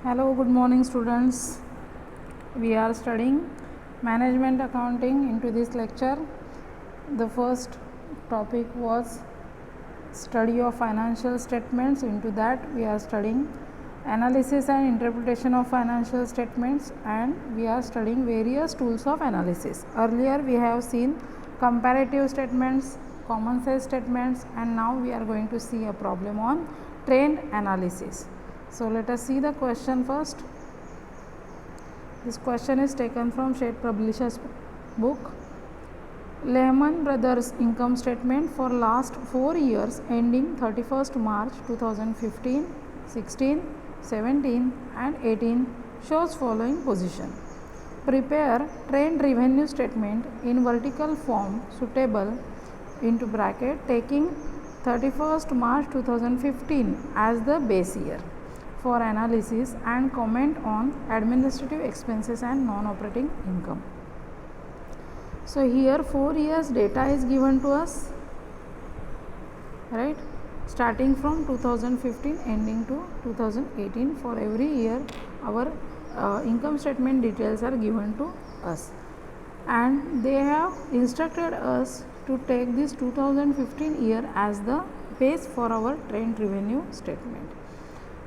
Hello, good morning students. We are studying management accounting into this lecture. The first topic was study of financial statements. Into that we are studying analysis and interpretation of financial statements, and we are studying various tools of analysis. Earlier we have seen comparative statements, common size statements, and now we are going to see a problem on trend analysis. So let us see the question first. This question is taken from Shade Publishers book. Lehman Brothers income statement for last 4 years ending 31st March 2015, 16, 17 and 18 shows following position. Prepare trend revenue statement in vertical form suitable into bracket taking 31st March 2015 as the base year for analysis and comment on administrative expenses and non-operating income. So here 4 years data is given to us, right, starting from 2015 ending to 2018. For every year our income statement details are given to us, and they have instructed us to take this 2015 year as the base for our trend revenue statement,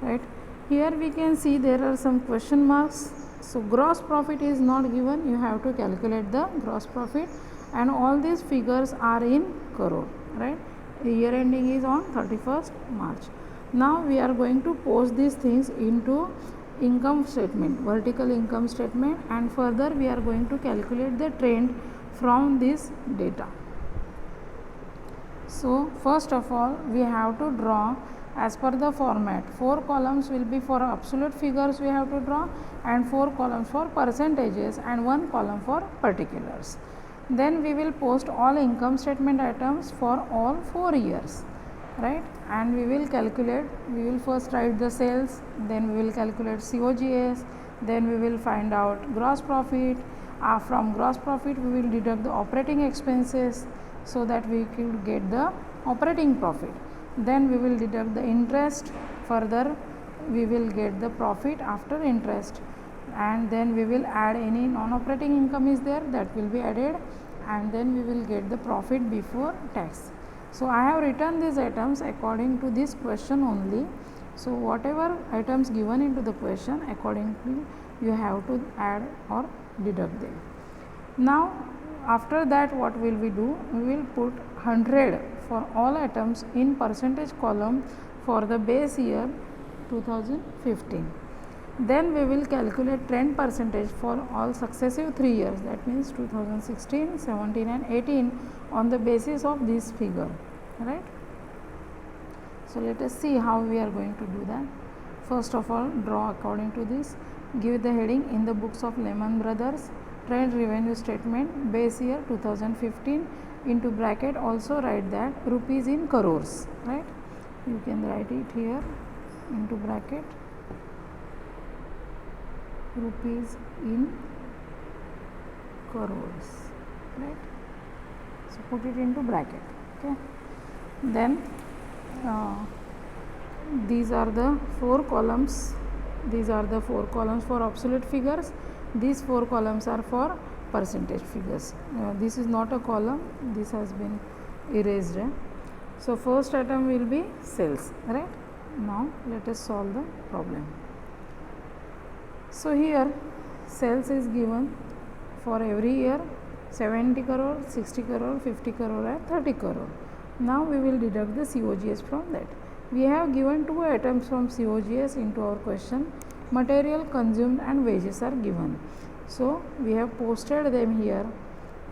right. Here we can see there are some question marks. So gross profit is not given, you have to calculate the gross profit, and all these figures are in crore, right. The year ending is on 31st March. Now we are going to post these things into income statement, vertical income statement, and further we are going to calculate the trend from this data. So first of all we have to draw as per the format. 4 columns will be for absolute figures we have to draw, and 4 columns for percentages, and 1 column for particulars. Then we will post all income statement items for all 4 years, right, and we will calculate. We will first write the sales, then we will calculate COGS, then we will find out gross profit. From gross profit we will deduct the operating expenses so that we could get the operating profit. Then we will deduct the interest, further we will get the profit after interest, and then we will add any non-operating income is there, that will be added, and then we will get the profit before tax. So I have written these items according to this question only. So whatever items given into the question, accordingly you have to add or deduct them. Now after that what will we do? We will put 100 for all items in percentage column for the base year 2015. Then we will calculate trend percentage for all successive 3 years, that means 2016, 17 and 18 on the basis of this figure, right. So let us see how we are going to do that. First of all, draw according to this. Give the heading in the books of Lehman Brothers trend revenue statement base year 2015, into bracket also write that rupees in crores, right. You can write it here into bracket rupees in crores, right. So put it into bracket, okay. Then these are the 4 columns. These are the 4 columns for absolute figures. These 4 columns are for percentage figures. This is not a column, this has been erased. So first item will be sales, right. Now let us solve the problem. So here sales is given for every year 70 crore, 60 crore, 50 crore and 30 crore. Now we will deduct the COGS from that. We have given 2 items from COGS into our question. Material consumed and wages are given. So we have posted them here.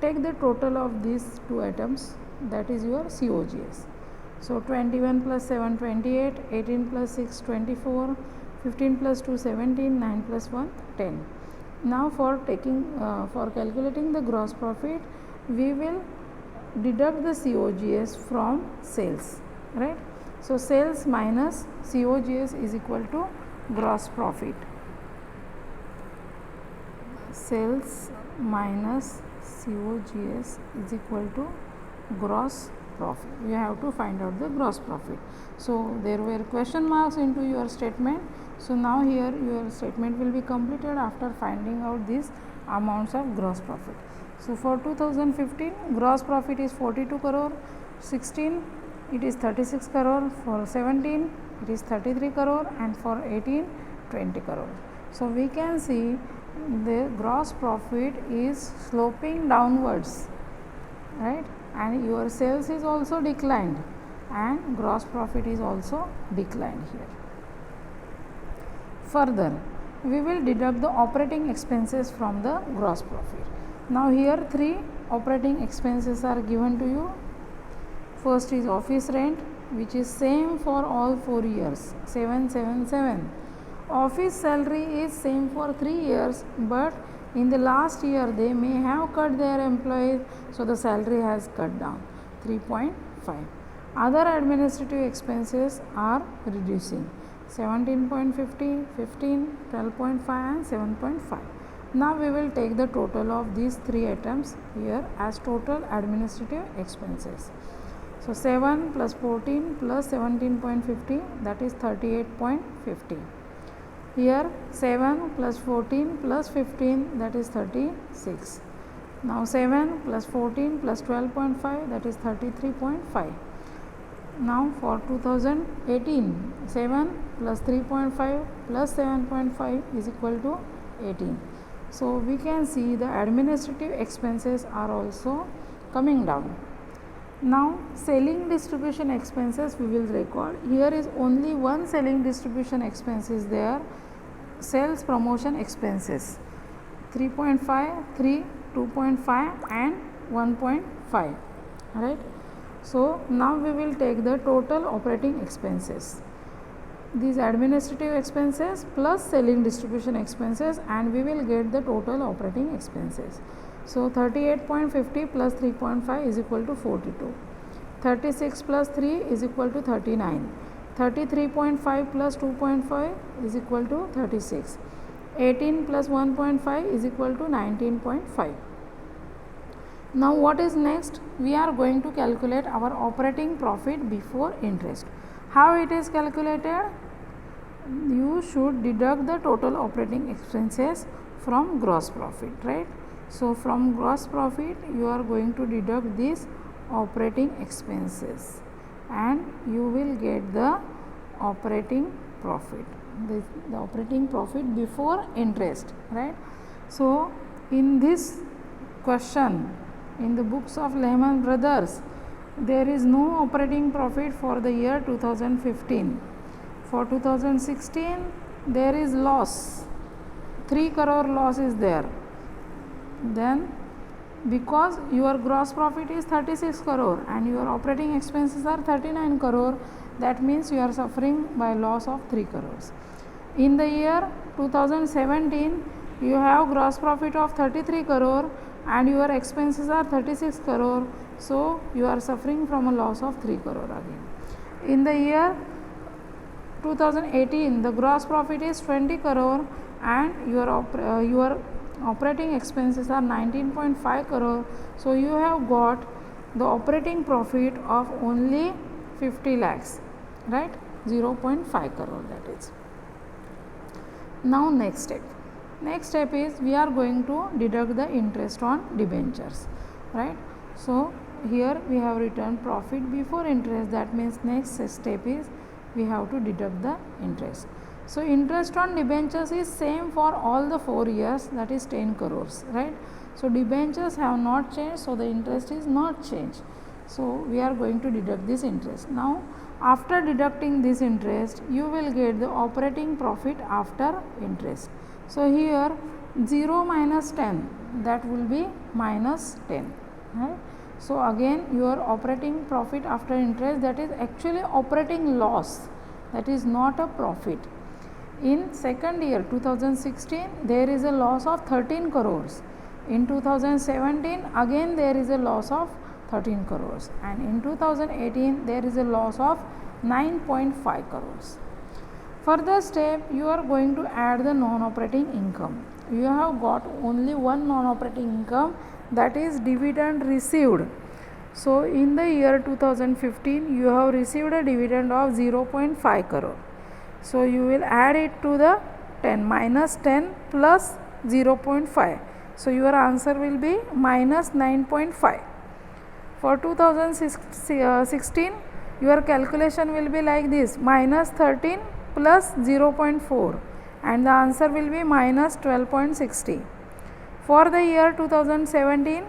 Take the total of these 2 items, that is your COGS. So 21 plus 7 28, 18 plus 6 24, 15 plus 2 17, 9 plus 1 10. Now for calculating the gross profit, we will deduct the COGS from sales, right. So sales minus COGS is equal to gross profit. Sales minus COGS is equal to gross profit. You have to find out the gross profit. So there were question marks into your statement. So now here your statement will be completed after finding out these amounts of gross profit. So for 2015 gross profit is 42 crore, 16 it is 36 crore, for 17 it is 33 crore, and for 18 20 crore. So we can see the gross profit is sloping downwards, right, and your sales is also declined and gross profit is also declined here. Further, we will deduct the operating expenses from the gross profit. Now here three operating expenses are given to you. First is office rent, which is same for all 4 years, 777. Office salary is same for 3 years, but in the last year they may have cut their employees, so the salary has cut down 3.5. Other administrative expenses are reducing 17.50, 15, 12.5 and 7.5. Now we will take the total of these three items here as total administrative expenses. So 7 plus 14 plus 17.50, that is 38.50. Here 7 plus 14 plus 15, that is 36. Now 7 plus 14 plus 12.5, that is 33.5. Now for 2018, 7 plus 3.5 plus 7.5 is equal to 18. So we can see the administrative expenses are also coming down. Now selling distribution expenses we will record. Here is only one selling distribution expense is there, sales promotion expenses 3.5, 3, 2.5 and 1.5, right. So now we will take the total operating expenses, these administrative expenses plus selling distribution expenses, and we will get the total operating expenses. So 38.50 plus 3.5 is equal to 42. 36 plus 3 is equal to 39. 33.5 plus 2.5 is equal to 36. 18 plus 1.5 is equal to 19.5. Now what is next? We are going to calculate our operating profit before interest. How it is calculated? You should deduct the total operating expenses from gross profit, right? So from gross profit you are going to deduct these operating expenses and you will get the operating profit, the operating profit before interest, right? So in this question in the books of Lehman Brothers, there is no operating profit for the year 2015. For 2016 there is loss, 3 crore loss is there. Then because your gross profit is 36 crore and your operating expenses are 39 crore, that means you are suffering by loss of 3 crores. In the year 2017 you have gross profit of 33 crore and your expenses are 36 crore, so you are suffering from a loss of 3 crore again. In the year 2018 the gross profit is 20 crore and your operating expenses are 19.5 crore, so you have got the operating profit of only 50 lakhs, right, 0.5 crore that is. Now next step is we are going to deduct the interest on debentures, right. So here we have written profit before interest, that means next step is we have to deduct the interest. So interest on debentures is same for all the 4 years, that is 10 crores, right. So debentures have not changed, so the interest is not changed. So we are going to deduct this interest. Now after deducting this interest you will get the operating profit after interest. So here 0 minus 10, that will be minus 10, right. So again your operating profit after interest, that is actually operating loss, that is not a profit. In second year 2016 there is a loss of 13 crores. In 2017 again there is a loss of 13 crores and in 2018 there is a loss of 9.5 crores. Further step, you are going to add the non-operating income. You have got only one non-operating income, that is dividend received. So in the year 2015 you have received a dividend of 0.5 crore. So you will add it to the 10, minus 10 plus 0.5. So your answer will be minus 9.5. For 2016, your calculation will be like this, minus 13 plus 0.4, and the answer will be minus 12.60. For the year 2017,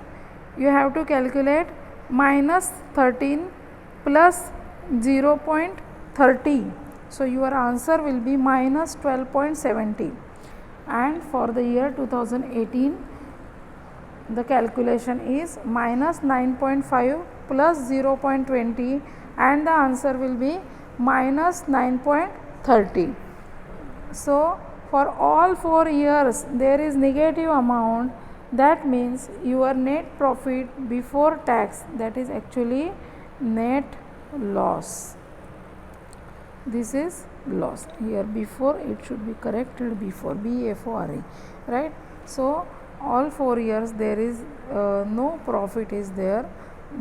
you have to calculate minus 13 plus 0.30. So your answer will be minus 12.70. And for the year 2018, the calculation is minus 9.5 plus 0.20, and the answer will be minus 9.30. So for all 4 years there is negative amount. That means your net profit before tax, that is actually net loss. This is loss. Here before it should be corrected, before, BFORE, right? So all 4 years there is no profit is there.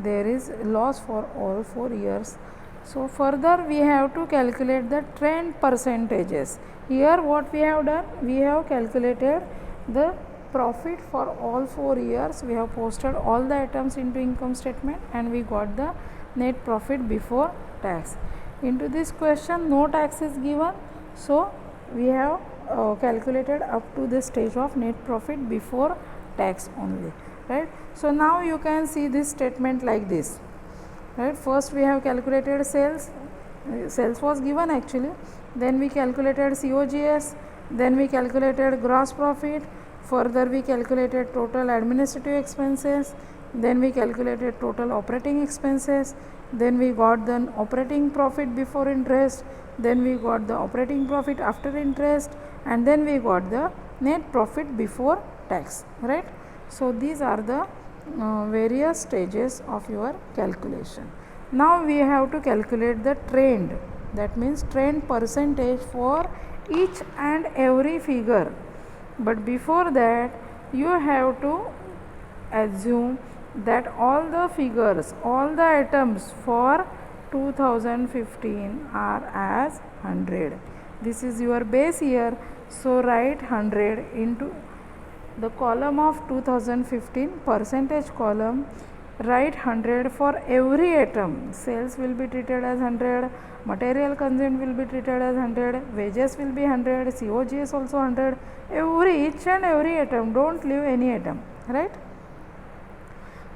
There is loss for all 4 years. So further we have to calculate the trend percentages. Here what we have done, we have calculated the profit for all 4 years. We have posted all the items into income statement and we got the net profit before tax. Into this question no tax is given, so we have calculated up to the stage of net profit before tax only, right? So now you can see this statement like this, right? First we have calculated sales. Sales was given actually, then we calculated COGS, then we calculated gross profit, further we calculated total administrative expenses, then we calculated total operating expenses, then we got the operating profit before interest, then we got the operating profit after interest, and then we got the net profit before tax, right? So these are the various stages of your calculation. Now we have to calculate the trend, that means trend percentage for each and every figure. But before that you have to assume that all the figures, all the items for 2015 are as 100. This is your base year, so write 100 into the column of 2015, percentage column, write 100 for every item. Sales will be treated as 100, material consumed will be treated as 100, wages will be 100, COGS also 100, each and every item, don't leave any item, right?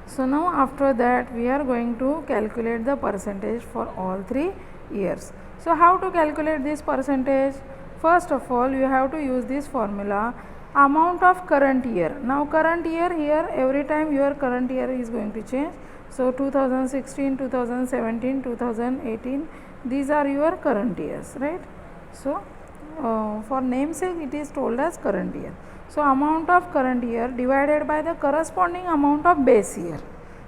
So now after that we are going to calculate the percentage for all 3 years. So how to calculate this percentage? First of all you have to use this formula, amount of current year. Now current year, here every time your current year is going to change. So 2016, 2017, 2018, these are your current years, right? So for namesake it is told as current year. So amount of current year divided by the corresponding amount of base year,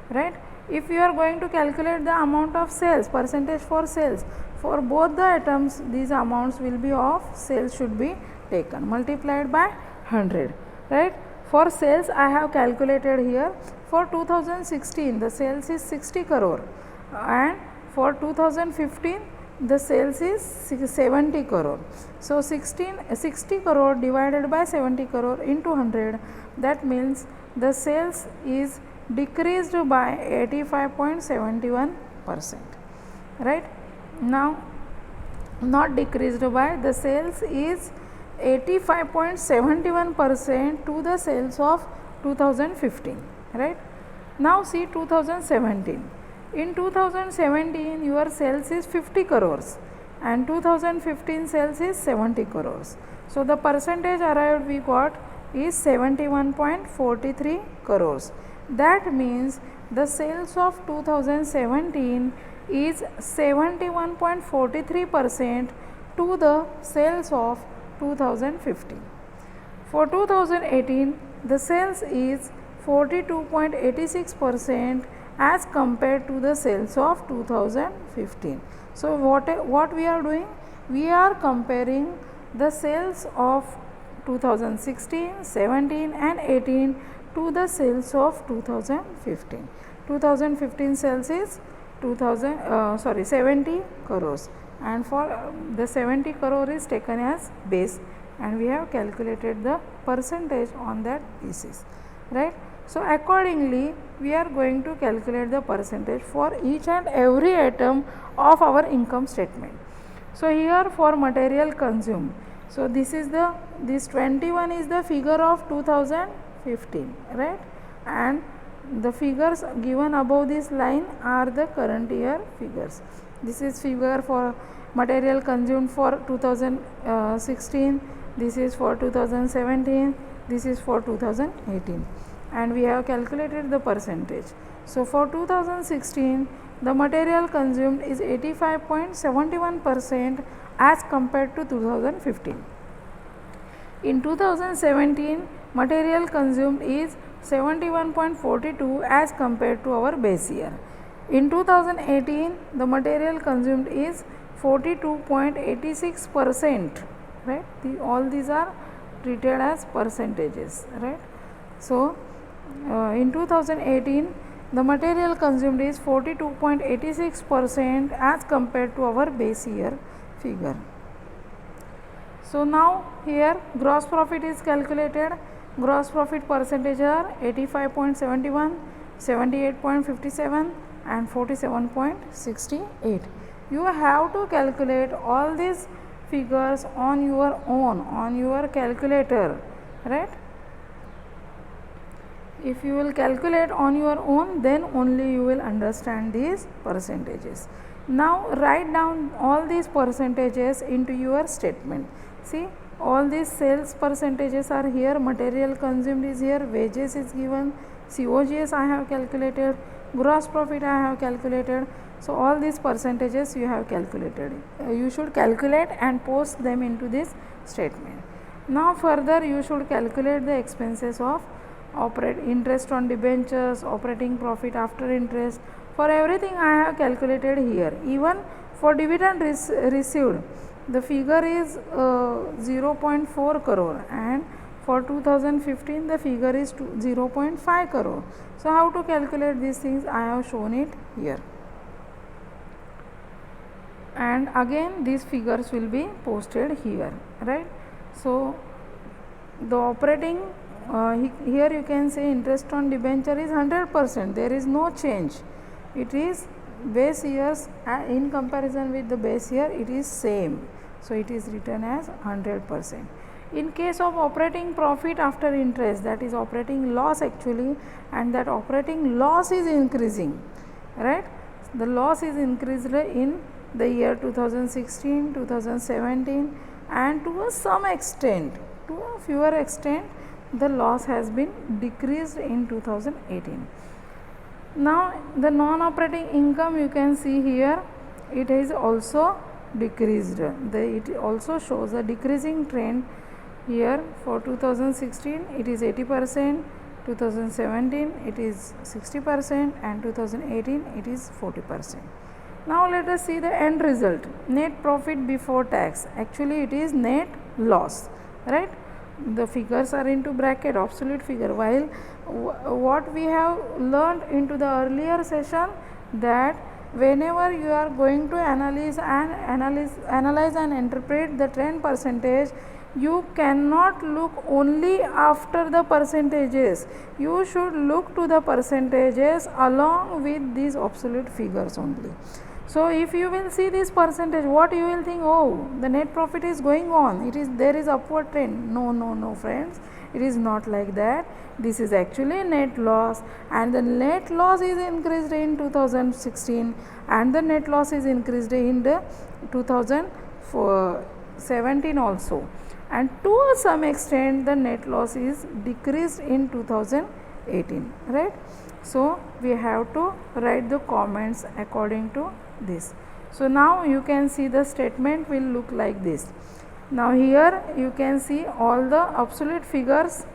right? If you are going to calculate the amount of sales, percentage for sales, for both the items these amounts will be of sales should be taken, multiplied by 100, right? For sales I have calculated here, for 2016 the sales is 60 crore and for 2015 the sales is 70 crore. So 60 crore divided by 70 crore into 100, that means the sales is decreased by 85.71%, right? Now not decreased by, the sales is 85.71% to the sales of 2015, right? Now see 2017. In 2017 your sales is 50 crores and 2015 sales is 70 crores. So the percentage arrived we got is 71.43 crores. That means the sales of 2017 is 71.43% to the sales of 2015. For 2018 the sales is 42.86% as compared to the sales of 2015. So what we are doing? We are comparing the sales of 2016, 17 and 18 to the sales of 2015. 2015 sales is 70 crores and for the 70 crore is taken as base, and we have calculated the percentage on that basis, right. So accordingly we are going to calculate the percentage for each and every item of our income statement. So here for material consumed, so this 21 is the figure of 2015, right, and the figures given above this line are the current year figures. This is figure for material consumed for 2016, this is for 2017, this is for 2018, and we have calculated the percentage. So for 2016 the material consumed is 85.71% as compared to 2015. In 2017 material consumed is 71.42 as compared to our base year. In 2018 the material consumed is 42.86%, right. All these are treated as percentages, right. So in 2018 the material consumed is 42.86% as compared to our base year figure. So now here gross profit is calculated. Gross profit percentage are 85.71, 78.57 and 47.68. You have to calculate all these figures on your own, on your calculator, right. If you will calculate on your own, then only you will understand these percentages. Now write down all these percentages into your statement. See, all these sales percentages are here, material consumed is here, wages is given, COGS I have calculated, gross profit I have calculated. So all these percentages you have calculated. You should calculate and post them into this statement. Now further you should calculate the expenses of interest on debentures, operating profit after interest. For everything I have calculated here. Even for dividend received, the figure is 0.4 crore, and for 2015 the figure is 0.5 crore. So how to calculate these things, I have shown it here, and again these figures will be posted here, right. So the operating here you can say interest on debenture is 100%, there is no change. It is base years in comparison with the base year, it is same. So it is written as 100%. In case of operating profit after interest, that is operating loss actually, and that operating loss is increasing, right. The loss is increased in the year 2016, 2017, and to some extent, to a fewer extent, the loss has been decreased in 2018. Now the non-operating income you can see here, it is also decreased. It also shows a decreasing trend here. For 2016 it is 80%, 2017 it is 60%, and 2018 it is 40%. Now let us see the end result. Net profit before tax, actually it is net loss, right. The figures are into bracket, absolute figure, while what we have learned into the earlier session, that whenever you are going to analyze and interpret the trend percentage, you cannot look only after the percentages, you should look to the percentages along with these absolute figures only. So if you will see this percentage, what you will think, oh, the net profit is going on, there is upward trend. No friends, it is not like that. This is actually net loss, and the net loss is increased in 2016, and the net loss is increased in the 2017 also, and to some extent the net loss is decreased in 2018, right. So we have to write the comments according to this. So now you can see the statement will look like this. Now here you can see all the absolute figures.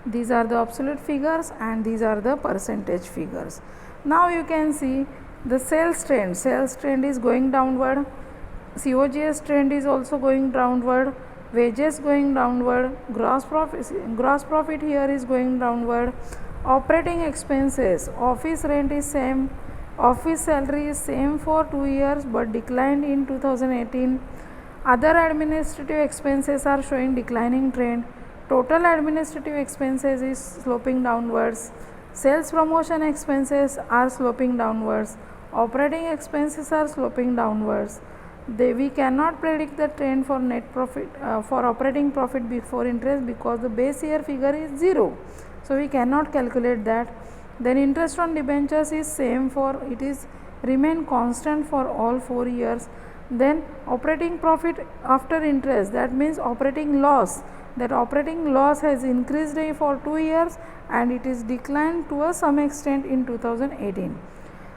These are the absolute figures and these are the percentage figures. Now you can see the sales trend. Sales trend is going downward. COGS trend is also going downward. Wages going downward. Gross profit here is going downward. Operating expenses, office rent is same. Office salary is same for 2 years but declined in 2018. Other administrative expenses are showing declining trend. Total administrative expenses is sloping downwards. Sales promotion expenses are sloping downwards. Operating expenses are sloping downwards. We cannot predict the trend for net profit for operating profit before interest because the base year figure is 0. So we cannot calculate that. Then interest on debentures is same for it is remain constant for all 4 years. Then operating profit after interest, that means operating loss, that operating loss has increased for 2 years and it is declined to a some extent in 2018.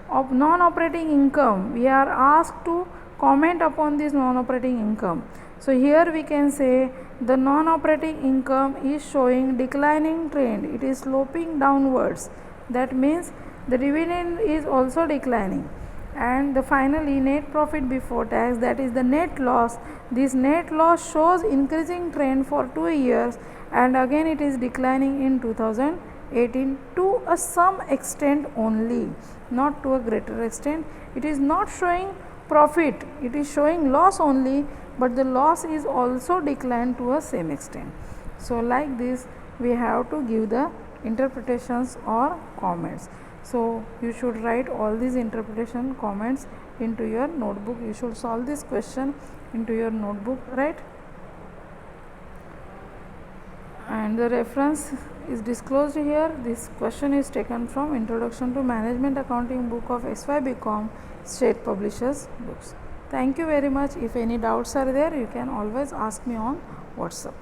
Of non-operating income, we are asked to comment upon this non-operating income. So here we can say the non-operating income is showing declining trend, it is sloping downwards. That means the dividend is also declining. And the finally net profit before tax, that is the net loss, this net loss shows increasing trend for 2 years and again it is declining in 2018 to a some extent only, not to a greater extent. It is not showing profit, it is showing loss only, but the loss is also declined to a same extent. So like this we have to give the interpretations or comments. So you should write all these interpretation comments into your notebook. You should solve this question into your notebook, right? And the reference is disclosed here. This question is taken from Introduction to Management Accounting book of SY BCom State Publishers books. Thank you very much. If any doubts are there, you can always ask me on WhatsApp.